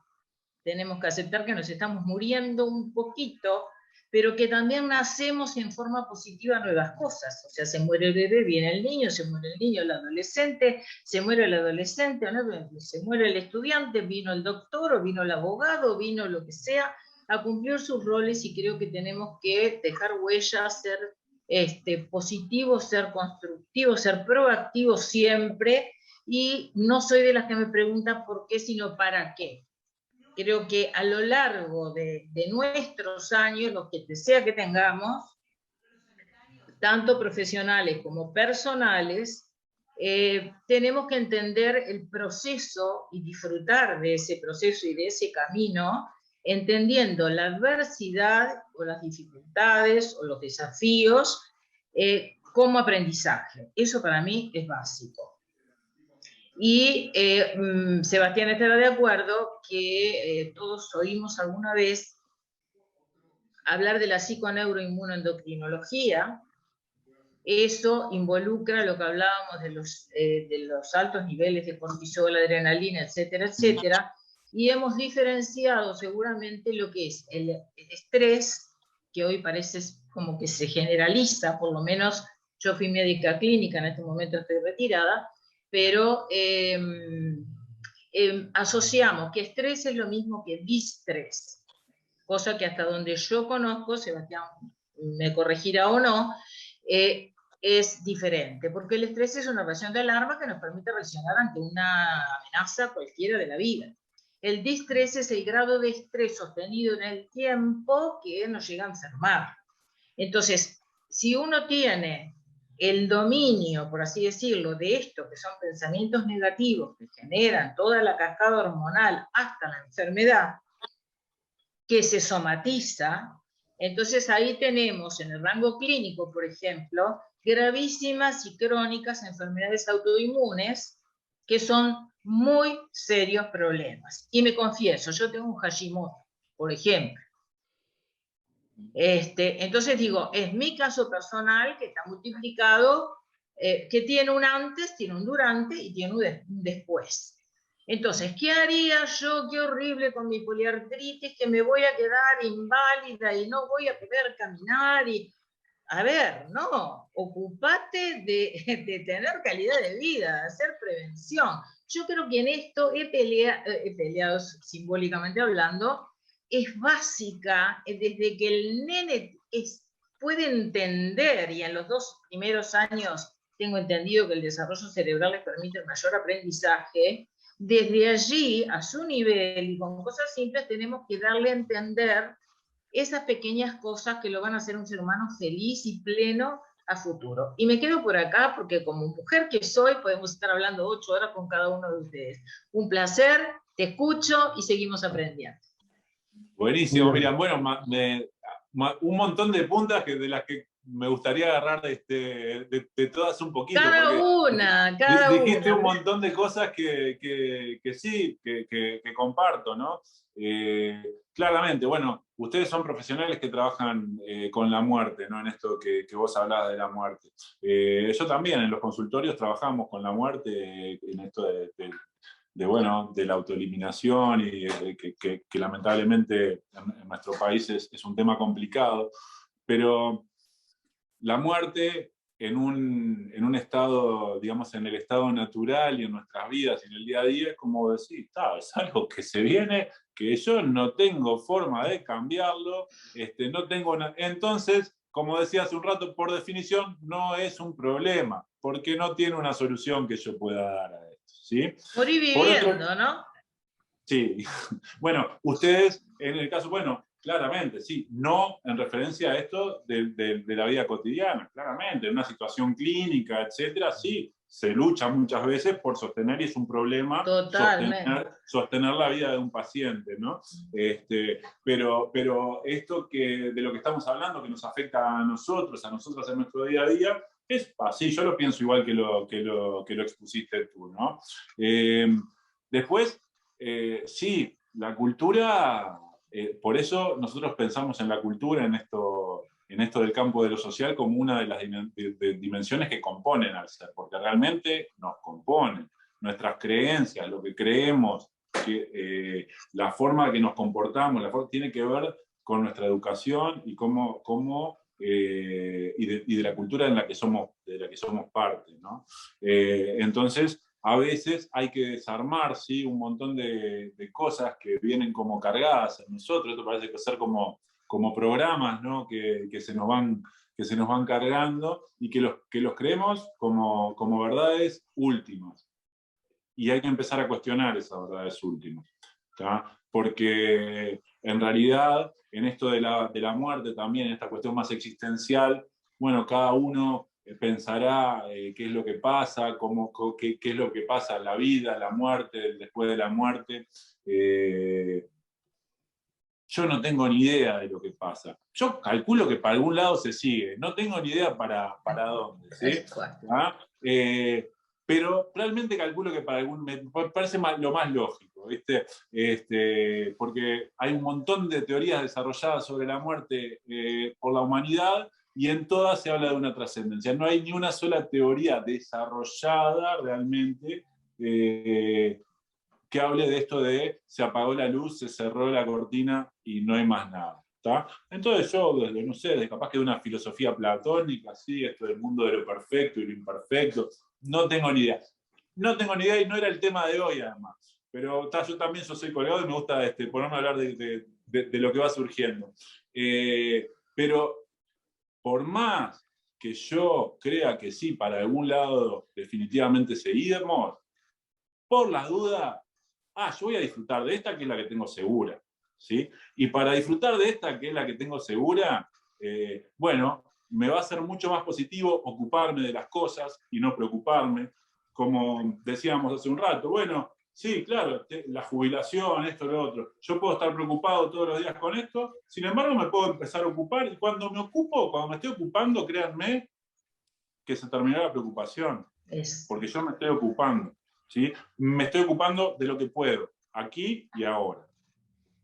[SPEAKER 6] tenemos que aceptar que nos estamos muriendo un poquito, pero que también nacemos en forma positiva nuevas cosas. O sea, se muere el bebé, viene el niño, se muere el niño, el adolescente, se muere el adolescente, se muere el estudiante, vino el doctor, o vino el abogado, o vino lo que sea, a cumplir sus roles, y creo que tenemos que dejar huellas, ser positivos, ser constructivos, ser proactivos siempre, y no soy de las que me preguntan por qué, sino para qué. Creo que a lo largo de nuestros años, lo que sea que tengamos, tanto profesionales como personales, tenemos que entender el proceso y disfrutar de ese proceso y de ese camino, entendiendo la adversidad o las dificultades o los desafíos como aprendizaje. Eso para mí es básico. Y Sebastián estará de acuerdo que todos oímos alguna vez hablar de la psiconeuroinmunoendocrinología. Eso involucra lo que hablábamos de los altos niveles de cortisol, adrenalina, etcétera, etcétera. Y hemos diferenciado seguramente lo que es el estrés, que hoy parece como que se generaliza, por lo menos yo fui médica clínica, en este momento estoy retirada, pero asociamos que estrés es lo mismo que distrés, cosa que hasta donde yo conozco, Sebastián me corregirá o no, es diferente, porque el estrés es una reacción de alarma que nos permite reaccionar ante una amenaza cualquiera de la vida. El distrés es el grado de estrés sostenido en el tiempo que nos llega a enfermar. Entonces, si uno tiene el dominio, por así decirlo, de esto, que son pensamientos negativos que generan toda la cascada hormonal hasta la enfermedad, que se somatiza, entonces ahí tenemos en el rango clínico, por ejemplo, gravísimas y crónicas enfermedades autoinmunes que son muy serios problemas. Y me confieso, yo tengo un Hashimoto, por ejemplo. Entonces digo, es mi caso personal que está multiplicado, que tiene un antes, tiene un durante y tiene un después. Entonces, ¿qué haría yo? Qué horrible con mi poliartritis, que me voy a quedar inválida y no voy a poder caminar. Y, a ver, no, ocupate de tener calidad de vida, de hacer prevención. Yo creo que en esto he peleado simbólicamente hablando, es básica desde que el nene puede entender, y en los 2 primeros años tengo entendido que el desarrollo cerebral les permite el mayor aprendizaje. Desde allí, a su nivel y con cosas simples, tenemos que darle a entender esas pequeñas cosas que lo van a hacer un ser humano feliz y pleno a futuro. Y me quedo por acá porque como mujer que soy, podemos estar hablando 8 horas con cada uno de ustedes. Un placer, te escucho y seguimos aprendiendo.
[SPEAKER 3] Buenísimo, Miriam. Bueno, un montón de puntas de las que me gustaría agarrar de todas un poquito. Dijiste un montón de cosas que sí, que comparto, ¿no? Claramente, bueno, ustedes son profesionales que trabajan con la muerte, ¿no? En esto que vos hablabas de la muerte. Yo también, en los consultorios trabajamos con la muerte, en esto de la autoeliminación y que lamentablemente en nuestro país es un tema complicado, pero la muerte en un estado, digamos, en el estado natural y en nuestras vidas y en el día a día, es como decir, es algo que se viene, que yo no tengo forma de cambiarlo, no tengo entonces, como decía hace un rato, por definición, no es un problema, porque no tiene una solución que yo pueda dar a esto, ¿sí?
[SPEAKER 6] Morir viviendo, ¿no?
[SPEAKER 3] Sí. Bueno, ustedes, en el caso, bueno, claramente, sí, no en referencia a esto de la vida cotidiana, claramente, en una situación clínica, etcétera, sí, se lucha muchas veces por sostener, y es un problema sostener la vida de un paciente, ¿no? Pero esto de lo que estamos hablando, que nos afecta a nosotros en nuestro día a día, es así, yo lo pienso igual que lo expusiste tú, ¿no? Después, sí, la cultura, por eso nosotros pensamos en la cultura, en esto del campo de lo social, como una de las dimensiones que componen al ser, porque realmente nos componen. Nuestras creencias, lo que creemos, la forma que nos comportamos, tiene que ver con nuestra educación y y de la cultura de la que somos parte, ¿no? Entonces, a veces hay que desarmar, ¿sí? Un montón de cosas que vienen como cargadas en nosotros. Esto parece que ser como programas, ¿no? que se nos van cargando y que los creemos como verdades últimas. Y hay que empezar a cuestionar esas verdades últimas, ¿tá? Porque en realidad, en esto de la muerte también, en esta cuestión más existencial, bueno, cada uno pensará qué es lo que pasa, qué es lo que pasa en la vida, la muerte, después de la muerte. Yo no tengo ni idea de lo que pasa. Yo calculo que para algún lado se sigue. No tengo ni idea para dónde, ¿sí? Pero realmente calculo que me parece lo más lógico, ¿viste? Porque hay un montón de teorías desarrolladas sobre la muerte por la humanidad, y en todas se habla de una trascendencia. No hay ni una sola teoría desarrollada realmente que hable de esto de se apagó la luz, se cerró la cortina y no hay más nada. ¿Tá? Entonces yo, no sé, capaz que de una filosofía platónica, ¿sí? Esto del mundo de lo perfecto y lo imperfecto, no tengo ni idea. No tengo ni idea, y no era el tema de hoy además. Pero yo también soy colgado y me gusta ponerme a hablar de lo que va surgiendo. Pero por más que yo crea que sí, para algún lado definitivamente seguimos, por la duda, yo voy a disfrutar de esta que es la que tengo segura, ¿sí? Y para disfrutar de esta que es la que tengo segura, bueno, me va a ser mucho más positivo ocuparme de las cosas y no preocuparme. Como decíamos hace un rato, bueno, sí, claro, la jubilación, esto, lo otro. Yo puedo estar preocupado todos los días con esto, sin embargo me puedo empezar a ocupar y cuando me estoy ocupando, créanme que se terminará la preocupación, porque yo me estoy ocupando, ¿sí? Me estoy ocupando de lo que puedo, aquí y ahora.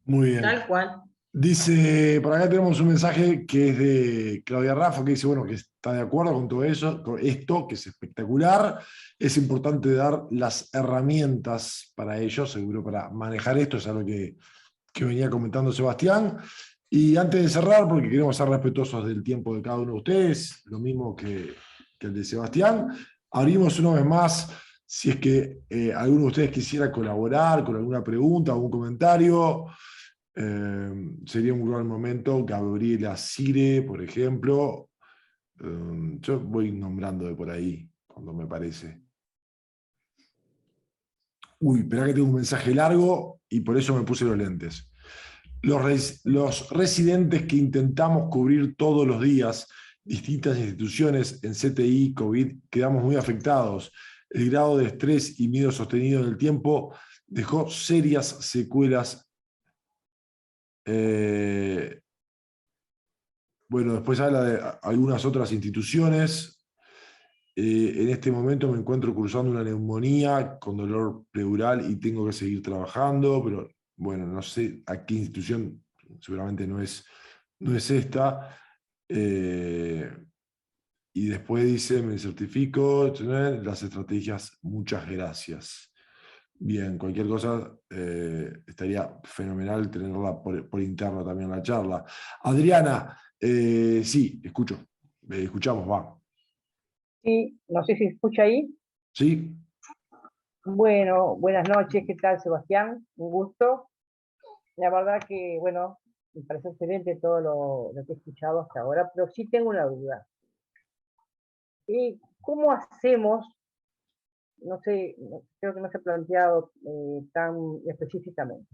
[SPEAKER 2] Muy bien.
[SPEAKER 6] Tal cual.
[SPEAKER 2] Dice, por acá tenemos un mensaje que es de Claudia Rafa, que dice, bueno, que está de acuerdo con todo eso, con esto, que es espectacular. Es importante dar las herramientas para ellos, seguro, para manejar esto, es algo que venía comentando Sebastián. Y antes de cerrar, porque queremos ser respetuosos del tiempo de cada uno de ustedes, lo mismo que el de Sebastián, abrimos una vez más, si es que alguno de ustedes quisiera colaborar con alguna pregunta o algún comentario. Sería un buen momento. Gabriela Cire, por ejemplo. Yo voy nombrando de por ahí, cuando me parece. Uy, espera que tengo un mensaje largo y por eso me puse los lentes. Los residentes que intentamos cubrir todos los días distintas instituciones en CTI, COVID, quedamos muy afectados. El grado de estrés y miedo sostenido en el tiempo dejó serias secuelas. Bueno, después habla de algunas otras instituciones. En este momento me encuentro cursando una neumonía con dolor pleural y tengo que seguir trabajando, pero bueno, no sé a qué institución, seguramente no es esta. Y después dice, me certifico, las estrategias, muchas gracias. Bien, cualquier cosa estaría fenomenal tenerla por interno también la charla. Adriana, sí, escuchamos, va.
[SPEAKER 7] Sí, no sé si se escucha ahí.
[SPEAKER 2] Sí.
[SPEAKER 7] Bueno, buenas noches, ¿qué tal, Sebastián? Un gusto. La verdad que, bueno, me parece excelente todo lo que he escuchado hasta ahora, pero sí tengo una duda. ¿Cómo hacemos? No sé, creo que no se ha planteado tan específicamente.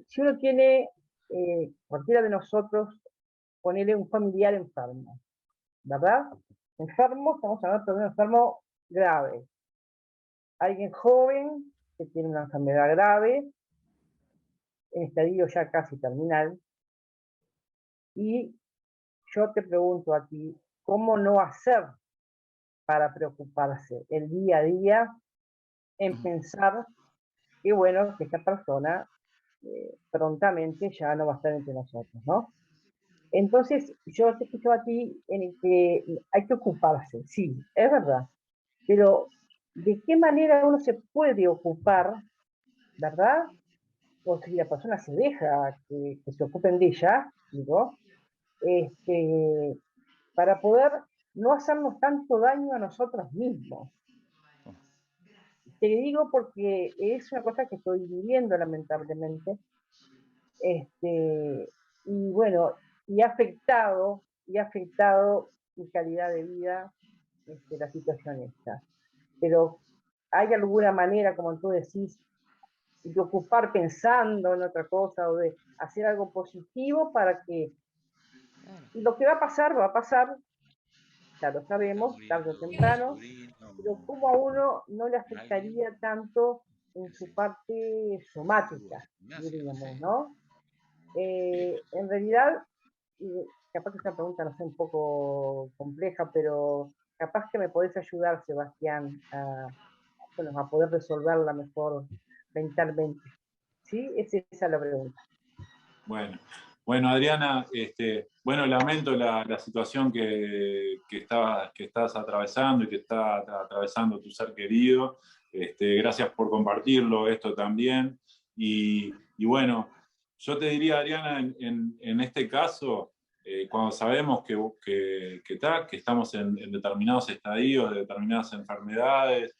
[SPEAKER 7] Si uno tiene, cualquiera de nosotros, ponerle un familiar enfermo, ¿verdad? Enfermo, estamos hablando de un enfermo grave. Alguien joven que tiene una enfermedad grave, en estadio ya casi terminal, y yo te pregunto a ti, ¿cómo no hacer para preocuparse el día a día en pensar que bueno, que esta persona prontamente ya no va a estar entre nosotros, ¿no? Entonces, yo te escucho a ti en el que hay que ocuparse, sí, es verdad, pero ¿de qué manera uno se puede ocupar, verdad? O si la persona se deja que se ocupen de ella, digo, para poder no hacernos tanto daño a nosotros mismos. Te digo porque es una cosa que estoy viviendo lamentablemente, y bueno, y ha afectado mi calidad de vida, la situación esta. Pero hay alguna manera, como tú decís, de ocupar pensando en otra cosa o de hacer algo positivo para que lo que va a pasar, ya lo sabemos, tarde o temprano, pero cómo a uno no le afectaría tanto en su parte somática, diríamos, ¿no? En realidad, capaz que esta pregunta no sea un poco compleja, pero capaz que me podés ayudar, Sebastián, bueno, a poder resolverla mejor mentalmente. ¿Sí? Esa es la pregunta.
[SPEAKER 3] Bueno, Adriana, bueno, lamento la situación que estás atravesando y que está atravesando tu ser querido. Gracias por compartirlo, esto también. Y bueno, yo te diría, Adriana, en este caso, cuando sabemos que estamos en determinados estadios, de determinadas enfermedades,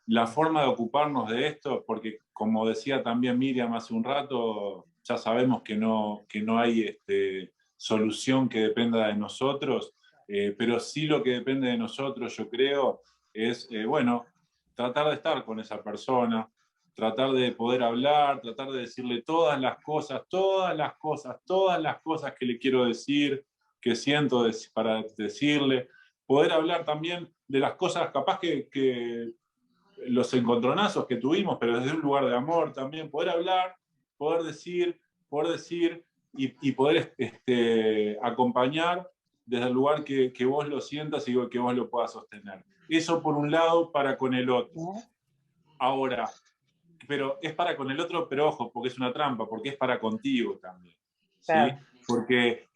[SPEAKER 3] la forma de ocuparnos de esto, porque como decía también Miriam hace un rato, ya sabemos que no hay solución que dependa de nosotros, pero sí lo que depende de nosotros, yo creo, es, bueno, tratar de estar con esa persona, tratar de poder hablar, tratar de decirle todas las cosas que le quiero decir, que siento para decirle, poder hablar también de las cosas capaz que los encontronazos que tuvimos, pero desde un lugar de amor también, poder hablar, poder decir y poder acompañar desde el lugar que vos lo sientas y que vos lo puedas sostener. Eso por un lado, para con el otro. Ahora, pero es para con el otro, pero ojo, porque es una trampa, porque es para contigo también. ¿Sí?
[SPEAKER 7] Claro.
[SPEAKER 3] Porque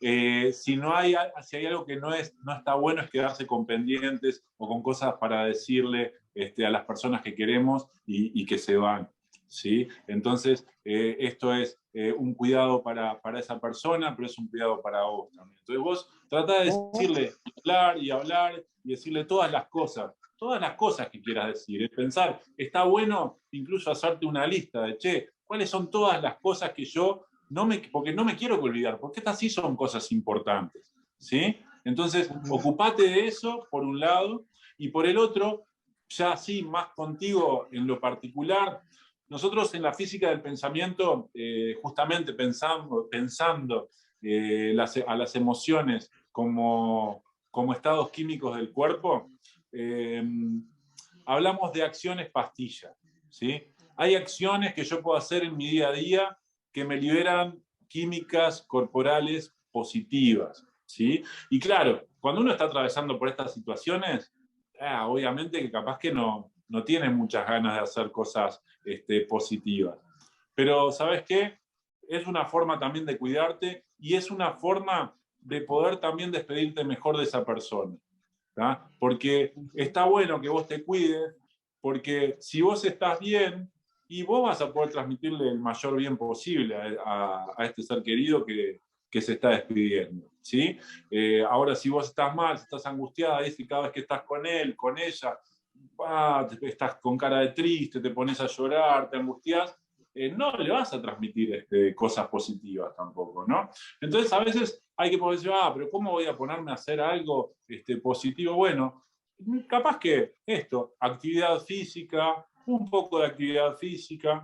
[SPEAKER 3] si hay algo que no está bueno es quedarse con pendientes o con cosas para decirle a las personas que queremos y que se van. ¿Sí? Entonces, esto es un cuidado para esa persona, pero es un cuidado para vos también. Entonces vos tratá de decirle, hablar y decirle todas las cosas que quieras decir. Es pensar, está bueno incluso hacerte una lista de, che, ¿cuáles son todas las cosas que yo porque no me quiero olvidar? Porque estas sí son cosas importantes. ¿Sí? Entonces, ocupate de eso, por un lado, y por el otro, ya sí, más contigo en lo particular. Nosotros en la física del pensamiento, justamente pensando a las emociones como estados químicos del cuerpo, hablamos de acciones pastillas. ¿Sí? Hay acciones que yo puedo hacer en mi día a día que me liberan químicas corporales positivas. ¿Sí? Y claro, cuando uno está atravesando por estas situaciones, obviamente que capaz que no tiene muchas ganas de hacer cosas positivas. Pero, ¿sabes qué? Es una forma también de cuidarte y es una forma de poder también despedirte mejor de esa persona. ¿tá? Porque está bueno que vos te cuides, porque si vos estás bien, y vos vas a poder transmitirle el mayor bien posible a este ser querido que se está despidiendo. ¿Sí? Ahora, si vos estás mal, si estás angustiada, es que cada vez que estás con él, con ella, estás con cara de triste, te pones a llorar, te angustias, no le vas a transmitir cosas positivas tampoco, ¿no? Entonces, a veces hay que poder decir, pero ¿cómo voy a ponerme a hacer algo positivo? Bueno, capaz que actividad física, un poco de actividad física,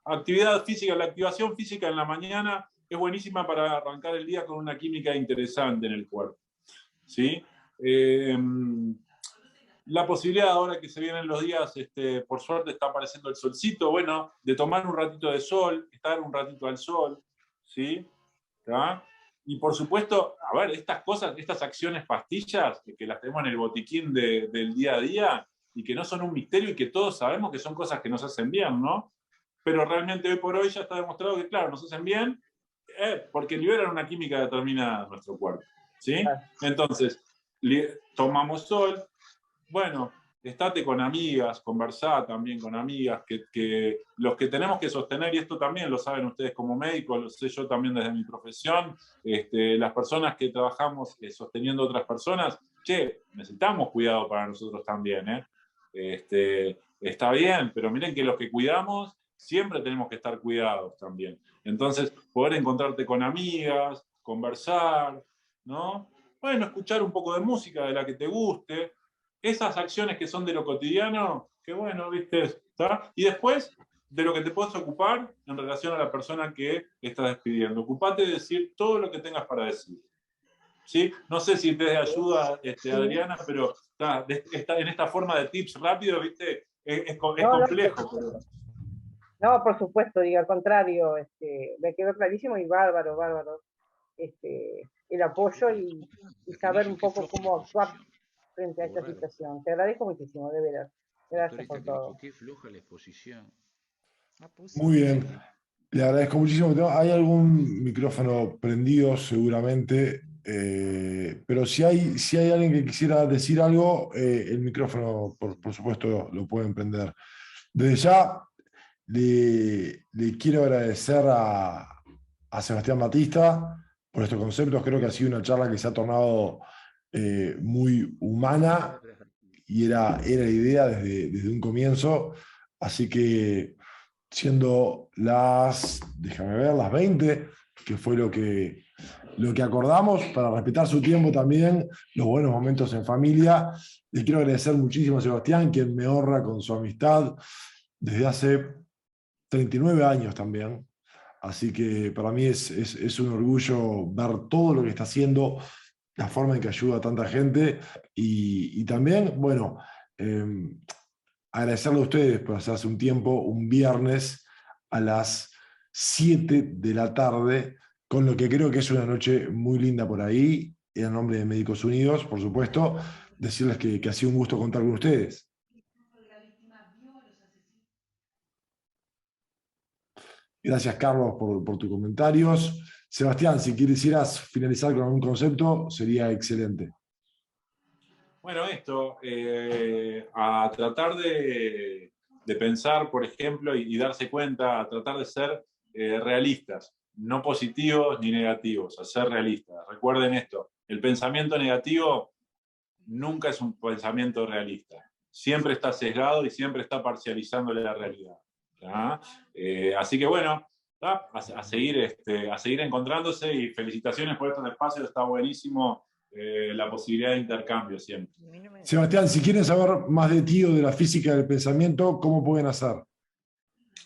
[SPEAKER 3] actividad física, la activación física en la mañana es buenísima para arrancar el día con una química interesante en el cuerpo. ¿Sí? La posibilidad ahora que se vienen los días, por suerte está apareciendo el solcito, bueno, de tomar un ratito de sol, estar un ratito al sol, ¿sí? ¿Tá? Y por supuesto, a ver, estas acciones pastillas, que las tenemos en el botiquín del día a día, y que no son un misterio y que todos sabemos que son cosas que nos hacen bien, ¿no? Pero realmente hoy por hoy ya está demostrado que, claro, nos hacen bien porque liberan una química determinada en nuestro cuerpo, ¿sí? Entonces, tomamos sol, bueno, estate con amigas, conversá también con amigas, que los que tenemos que sostener, y esto también lo saben ustedes como médicos, lo sé yo también desde mi profesión, las personas que trabajamos sosteniendo a otras personas, necesitamos cuidado para nosotros también, está bien, pero miren que los que cuidamos siempre tenemos que estar cuidados también. Entonces, poder encontrarte con amigas, conversar, ¿no? Bueno, escuchar un poco de música de la que te guste, esas acciones que son de lo cotidiano, que bueno, ¿viste? ¿Está? Y después, de lo que te puedes ocupar en relación a la persona que estás despidiendo. Ocupate de decir todo lo que tengas para decir. ¿Sí? No sé si te da ayuda, Adriana, pero en esta forma de tips rápido, ¿viste? Es complejo.
[SPEAKER 7] No, por supuesto, digo, al contrario, me quedó clarísimo y bárbaro, el apoyo y saber un poco cómo actuar frente a esta situación. Te agradezco muchísimo, de veras. Gracias por todo.
[SPEAKER 8] Qué floja la exposición.
[SPEAKER 2] Muy bien. Le agradezco muchísimo. Hay algún micrófono prendido seguramente, pero si hay alguien que quisiera decir algo, el micrófono, por supuesto, lo pueden prender. Desde ya le quiero agradecer a Sebastián Batista por estos conceptos. Creo que ha sido una charla que se ha tornado muy humana y era la idea desde un comienzo. Así que siendo déjame ver, las 20, que fue lo que acordamos, para respetar su tiempo también, los buenos momentos en familia. Le quiero agradecer muchísimo a Sebastián, quien me honra con su amistad desde hace 39 años también. Así que para mí es un orgullo ver todo lo que está haciendo, la forma en que ayuda a tanta gente y también, bueno, agradecerle a ustedes por hacerse un tiempo, un viernes a las 7 de la tarde, con lo que creo que es una noche muy linda por ahí. Y en nombre de Médicos Unidos, por supuesto, decirles que ha sido un gusto contar con ustedes. Gracias, Carlos, por tus comentarios. Sebastián, si quisieras finalizar con algún concepto, sería excelente.
[SPEAKER 3] Bueno, esto, a tratar de pensar, por ejemplo, y darse cuenta, a tratar de ser realistas, no positivos ni negativos, a ser realistas. Recuerden esto, el pensamiento negativo nunca es un pensamiento realista. Siempre está sesgado y siempre está parcializando la realidad. Así que bueno, a seguir encontrándose y felicitaciones por estos espacios, está buenísimo la posibilidad de intercambio siempre.
[SPEAKER 2] Sebastián, si quieren saber más de ti o de la física del pensamiento, ¿cómo pueden hacer?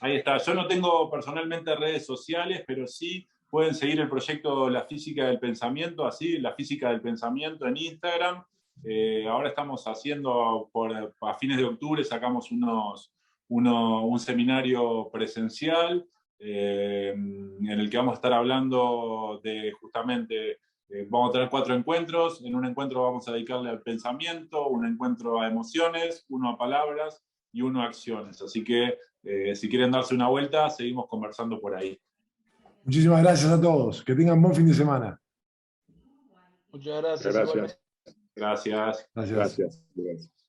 [SPEAKER 3] Ahí está, yo no tengo personalmente redes sociales, pero sí pueden seguir el proyecto La Física del Pensamiento, así, La Física del Pensamiento en Instagram. Ahora estamos haciendo, a fines de octubre sacamos un seminario presencial en el que vamos a estar hablando de justamente, vamos a tener 4 encuentros. En un encuentro vamos a dedicarle al pensamiento, un encuentro a emociones, uno a palabras y uno a acciones. Así que si quieren darse una vuelta, seguimos conversando por ahí.
[SPEAKER 2] Muchísimas gracias a todos. Que tengan buen fin de semana.
[SPEAKER 8] Muchas gracias.
[SPEAKER 4] Gracias.
[SPEAKER 3] Gracias.
[SPEAKER 2] Gracias.
[SPEAKER 4] Gracias.